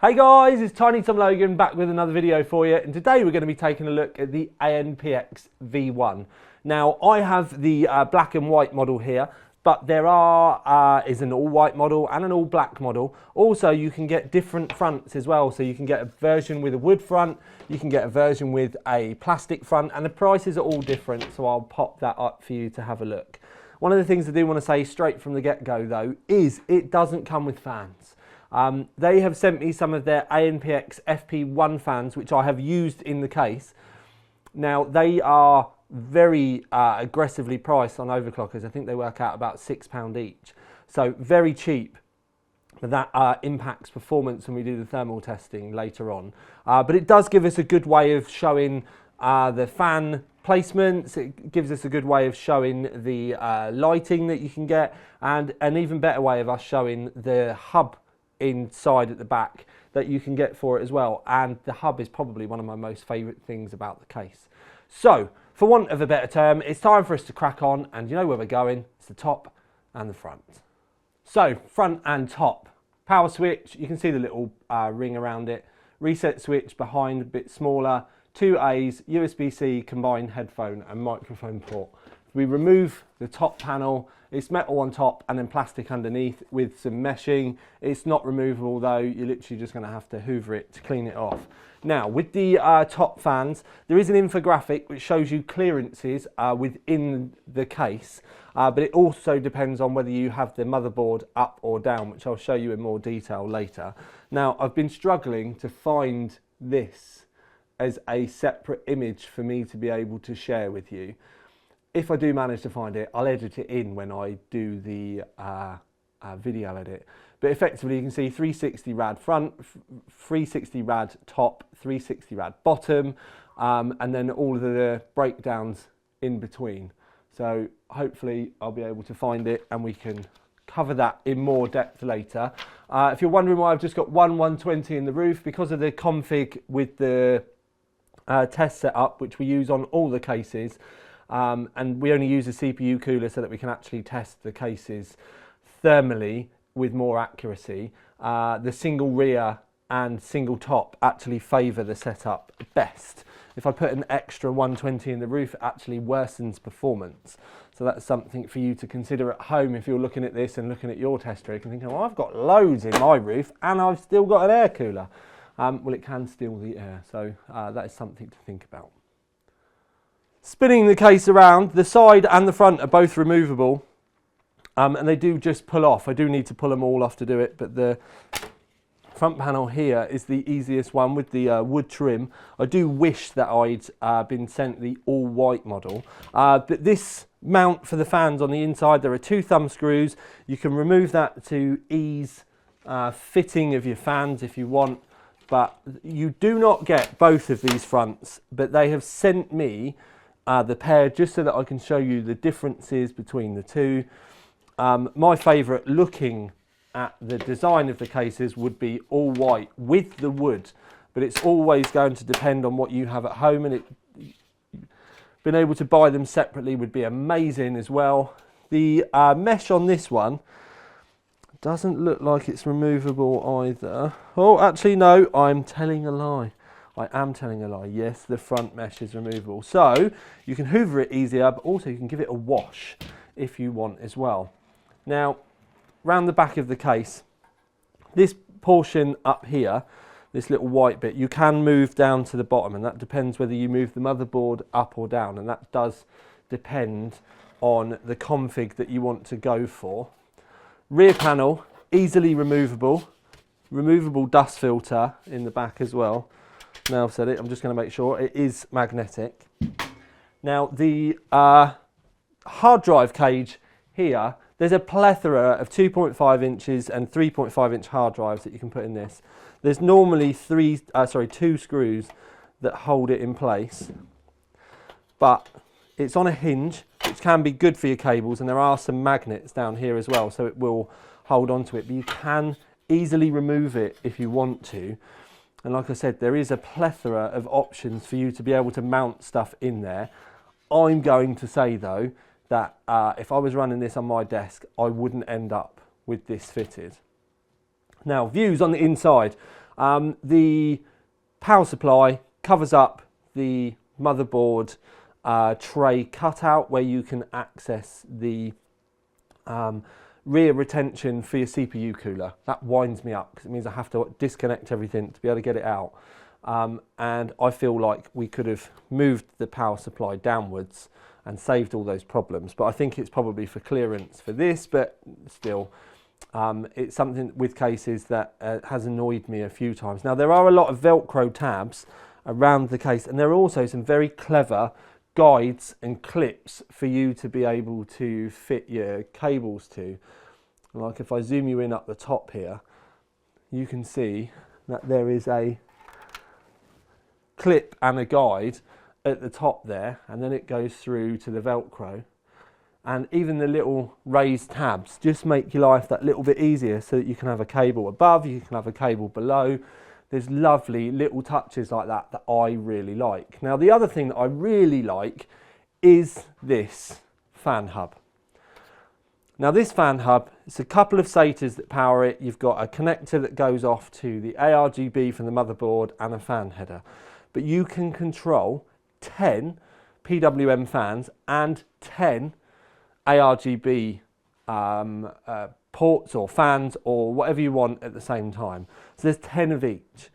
Hey guys, it's Tiny Tom Logan back with another video for you, and today we're going to be taking a look at the APNX V1. Now I have the black and white model here, but there is an all white model and an all black model. Also you can get different fronts as well, so you can get a version with a wood front, you can get a version with a plastic front, and the prices are all different, so I'll pop that up for you to have a look. One of the things I do want to say straight from the get-go though is it doesn't come with fans. They have sent me some of their APNX FP1 fans, which I have used in the case. Now, they are very aggressively priced on overclockers. I think they work out about £6 each. So very cheap. But that impacts performance when we do the thermal testing later on. But it does give us a good way of showing the fan placements. It gives us a good way of showing the lighting that you can get, and an even better way of us showing the hub inside at the back that you can get for it as well. And the hub is probably one of my most favourite things about the case. So, for want of a better term, it's time for us to crack on, and you know where we're going. It's the top and the front. So, front and top. Power switch, you can see the little ring around it. Reset switch behind, a bit smaller. 2 A's, USB-C combined headphone and microphone port. We remove the top panel. It's metal on top and then plastic underneath with some meshing. It's not removable though, you're literally just going to have to hoover it to clean it off. Now with the top fans, there is an infographic which shows you clearances within the case, but it also depends on whether you have the motherboard up or down, which I'll show you in more detail later. Now I've been struggling to find this as a separate image for me to be able to share with you. If I do manage to find it, I'll edit it in when I do the video edit. But effectively you can see 360 rad front, 360 rad top, 360 rad bottom, and then all of the breakdowns in between. So hopefully I'll be able to find it and we can cover that in more depth later. If you're wondering why I've just got one 120 in the roof, because of the config with the test setup, which we use on all the cases. And we only use a CPU cooler so that we can actually test the cases thermally with more accuracy. The single rear and single top actually favour the setup best. If I put an extra 120 in the roof, it actually worsens performance. So that's something for you to consider at home if you're looking at this and looking at your test rig and thinking, oh, I've got loads in my roof and I've still got an air cooler. Well, it can steal the air, so that is something to think about. Spinning the case around, the side and the front are both removable, and they do just pull off. I do need to pull them all off to do it, but the front panel here is the easiest one with the wood trim. I do wish that I'd been sent the all white model, but this mount for the fans on the inside, there are 2 thumb screws. You can remove that to ease fitting of your fans if you want, but you do not get both of these fronts, but they have sent me the pair just so that I can show you the differences between the two. My favourite, looking at the design of the cases, would be all white with the wood, but it's always going to depend on what you have at home, and being able to buy them separately would be amazing as well. The mesh on this one doesn't look like it's removable either. Oh, actually no, I'm telling a lie. I am telling a lie. Yes, the front mesh is removable. So you can hoover it easier, but also you can give it a wash if you want as well. Now, round the back of the case, this portion up here, this little white bit, you can move down to the bottom, and that depends whether you move the motherboard up or down, and that does depend on the config that you want to go for. Rear panel, easily removable. Removable dust filter in the back as well. Now I've said it, I'm just going to make sure it is magnetic. Now the hard drive cage here, there's a plethora of 2.5 inches and 3.5 inch hard drives that you can put in this. There's normally 2 screws that hold it in place, but it's on a hinge, which can be good for your cables, and there are some magnets down here as well, so it will hold onto it, but you can easily remove it if you want to. And like I said, there is a plethora of options for you to be able to mount stuff in there. I'm going to say though that if I was running this on my desk, I wouldn't end up with this fitted. Now, views on the inside. The power supply covers up the motherboard tray cutout where you can access the rear retention for your CPU cooler. That winds me up because it means I have to disconnect everything to be able to get it out. And I feel like we could have moved the power supply downwards and saved all those problems. But I think it's probably for clearance for this, but still, it's something with cases that has annoyed me a few times. Now, there are a lot of Velcro tabs around the case, and there are also some very clever guides and clips for you to be able to fit your cables to. Like if I zoom you in up the top here, you can see that there is a clip and a guide at the top there, and then it goes through to the Velcro. And even the little raised tabs just make your life that little bit easier, so that you can have a cable above, you can have a cable below. There's lovely little touches like that that I really like. Now, the other thing that I really like is this fan hub. Now, this fan hub, it's a couple of SATAs that power it. You've got a connector that goes off to the ARGB from the motherboard and a fan header. But you can control 10 PWM fans and 10 ARGB ports or fans or whatever you want at the same time. So there's 10 of each.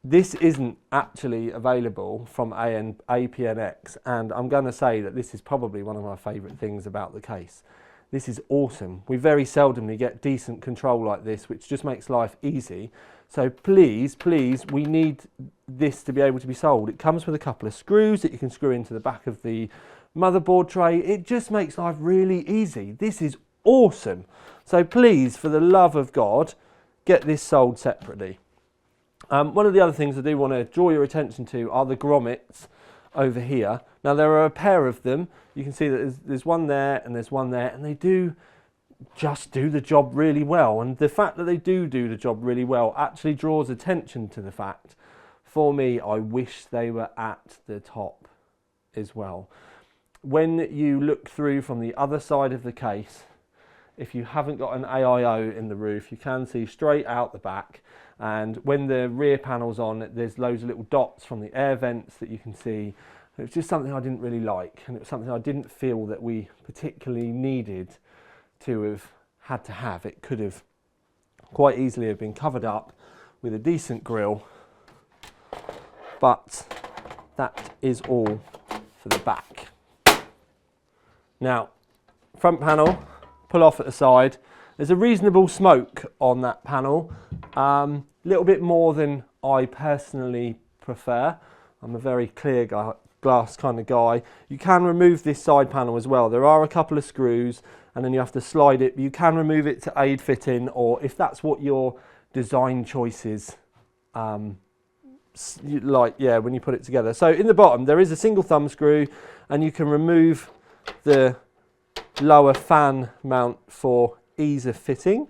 This isn't actually available from APNX, and I'm going to say that this is probably one of my favourite things about the case. This is awesome. We very seldomly get decent control like this, which just makes life easy. So please, please, we need this to be able to be sold. It comes with a couple of screws that you can screw into the back of the motherboard tray. It just makes life really easy. This is awesome. So please, for the love of God, get this sold separately. One of the other things I do want to draw your attention to are the grommets over here. Now, there are a pair of them. You can see that there's one there and there's one there, and they do just do the job really well. And the fact that they do the job really well actually draws attention to the fact, for me, I wish they were at the top as well. When you look through from the other side of the case, if you haven't got an AIO in the roof, you can see straight out the back. And when the rear panel's on, there's loads of little dots from the air vents that you can see. It was just something I didn't really like, and it was something I didn't feel that we particularly needed to have had to have. It could have quite easily have been covered up with a decent grille, but that is all for the back. Now, front panel, pull off at the side. There's a reasonable smoke on that panel, a little bit more than I personally prefer. I'm a very clear glass kind of guy. You can remove this side panel as well. There are a couple of screws, and then you have to slide it. You can remove it to aid fitting, or if that's what your design choice is, like, yeah, when you put it together. So in the bottom, there is a single thumb screw, and you can remove the lower fan mount for ease of fitting.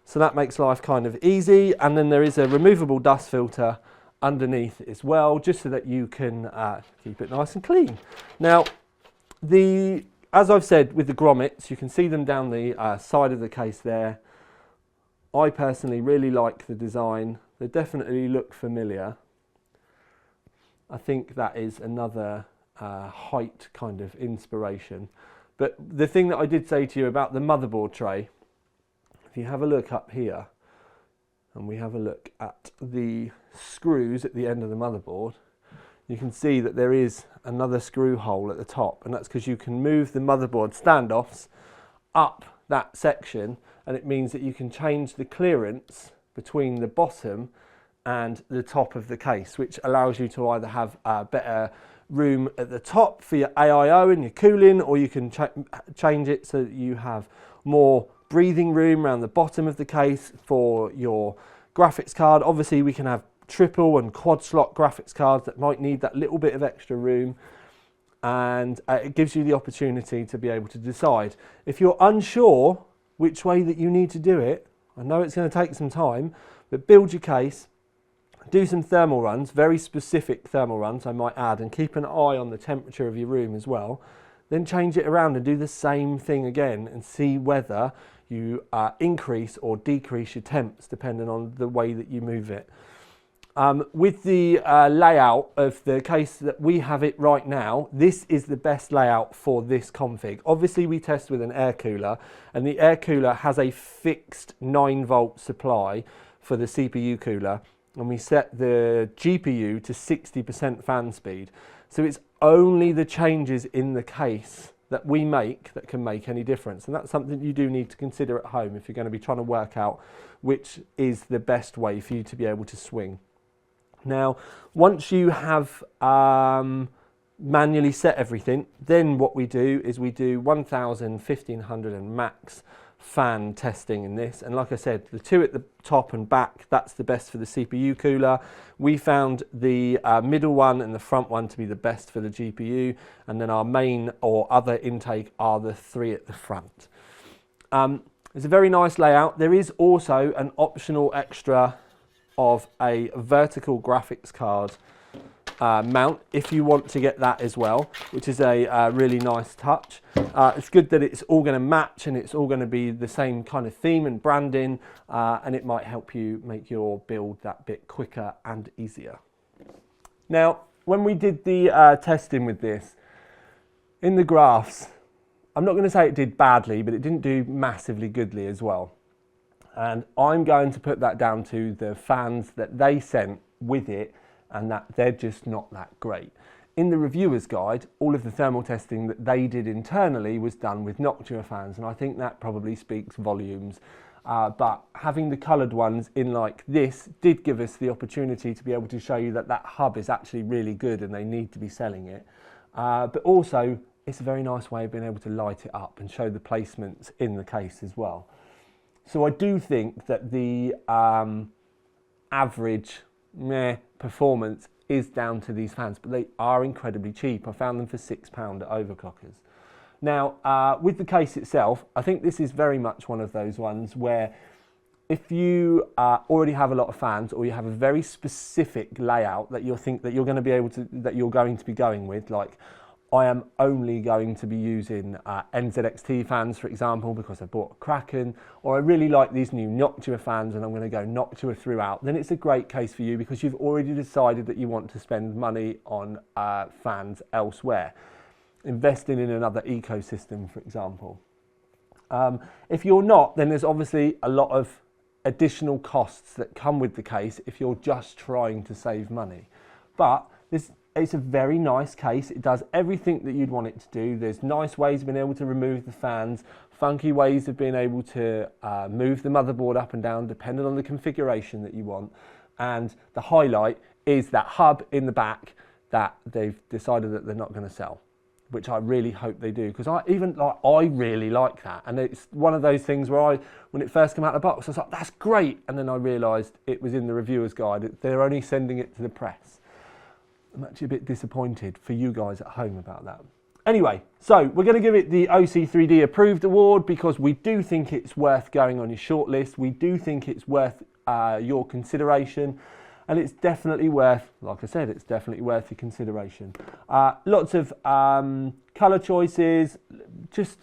So that makes life kind of easy. And then there is a removable dust filter underneath as well, just so that you can keep it nice and clean. Now, as I've said with the grommets, you can see them down the side of the case there. I personally really like the design. They definitely look familiar. I think that is another height kind of inspiration. But the thing that I did say to you about the motherboard tray, if you have a look up here, and we have a look at the screws at the end of the motherboard, you can see that there is another screw hole at the top, and that's because you can move the motherboard standoffs up that section, and it means that you can change the clearance between the bottom and the top of the case, which allows you to either have a better room at the top for your AIO and your cooling, or you can change it so that you have more breathing room around the bottom of the case for your graphics card. Obviously, we can have triple and quad slot graphics cards that might need that little bit of extra room, and it gives you the opportunity to be able to decide. If you're unsure which way that you need to do it, I know it's going to take some time, but build your case, do some thermal runs, very specific thermal runs I might add, and keep an eye on the temperature of your room as well. Then change it around and do the same thing again and see whether you increase or decrease your temps depending on the way that you move it. With the layout of the case that we have it right now, this is the best layout for this config. Obviously we test with an air cooler, and the air cooler has a fixed 9-volt supply for the CPU cooler, and we set the GPU to 60% fan speed. So it's only the changes in the case that we make that can make any difference, and that's something you do need to consider at home if you're going to be trying to work out which is the best way for you to be able to swing. Now, once you have manually set everything, then what we do is we do 1000, 1500 and max fan testing in this. And like I said, the two at the top and back, that's the best for the CPU cooler. We found the middle one and the front one to be the best for the GPU, and then our main or other intake are the 3 at the front. It's a very nice layout. There is also an optional extra of a vertical graphics card mount if you want to get that as well, which is a really nice touch. It's good that it's all going to match and it's all going to be the same kind of theme and branding, and it might help you make your build that bit quicker and easier. Now, when we did the testing with this, in the graphs, I'm not going to say it did badly, but it didn't do massively goodly as well. And I'm going to put that down to the fans that they sent with it, and that they're just not that great. In the reviewer's guide, all of the thermal testing that they did internally was done with Noctua fans, and I think that probably speaks volumes. But having the coloured ones in like this did give us the opportunity to be able to show you that that hub is actually really good and they need to be selling it. But also, it's a very nice way of being able to light it up and show the placements in the case as well. So I do think that the average performance is down to these fans, but they are incredibly cheap. I found them for £6 at Overclockers. Now, with the case itself, I think this is very much one of those ones where if you already have a lot of fans, or you have a very specific layout that you think that you're going to be able to, that you're going to be going with, like I am only going to be using NZXT fans, for example, because I bought a Kraken, or I really like these new Noctua fans and I'm going to go Noctua throughout, then it's a great case for you because you've already decided that you want to spend money on fans elsewhere. Investing in another ecosystem, for example. If you're not, then there's obviously a lot of additional costs that come with the case if you're just trying to save money. But it's a very nice case. It does everything that you'd want it to do. There's nice ways of being able to remove the fans, funky ways of being able to move the motherboard up and down depending on the configuration that you want. And the highlight is that hub in the back that they've decided that they're not going to sell, which I really hope they do, because I really like that. And it's one of those things where when it first came out of the box, I was like, that's great. And then I realised it was in the reviewer's guide. They're only sending it to the press. I'm actually a bit disappointed for you guys at home about that. Anyway, so we're going to give it the OC3D Approved Award because we do think it's worth going on your shortlist. We do think it's worth your consideration. And it's definitely worth, like I said, it's definitely worth your consideration. Lots of colour choices. Just,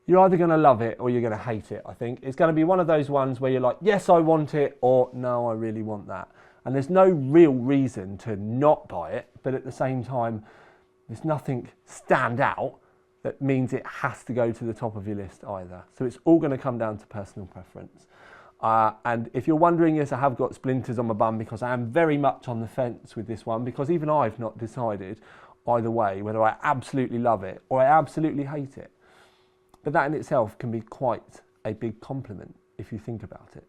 you're either going to love it or you're going to hate it, I think. It's going to be one of those ones where you're like, yes, I want it, or no, I really want that. And there's no real reason to not buy it, but at the same time, there's nothing stand out that means it has to go to the top of your list either. So it's all going to come down to personal preference. And if you're wondering, yes, I have got splinters on my bum because I am very much on the fence with this one, because even I've not decided either way whether I absolutely love it or I absolutely hate it. But that in itself can be quite a big compliment if you think about it.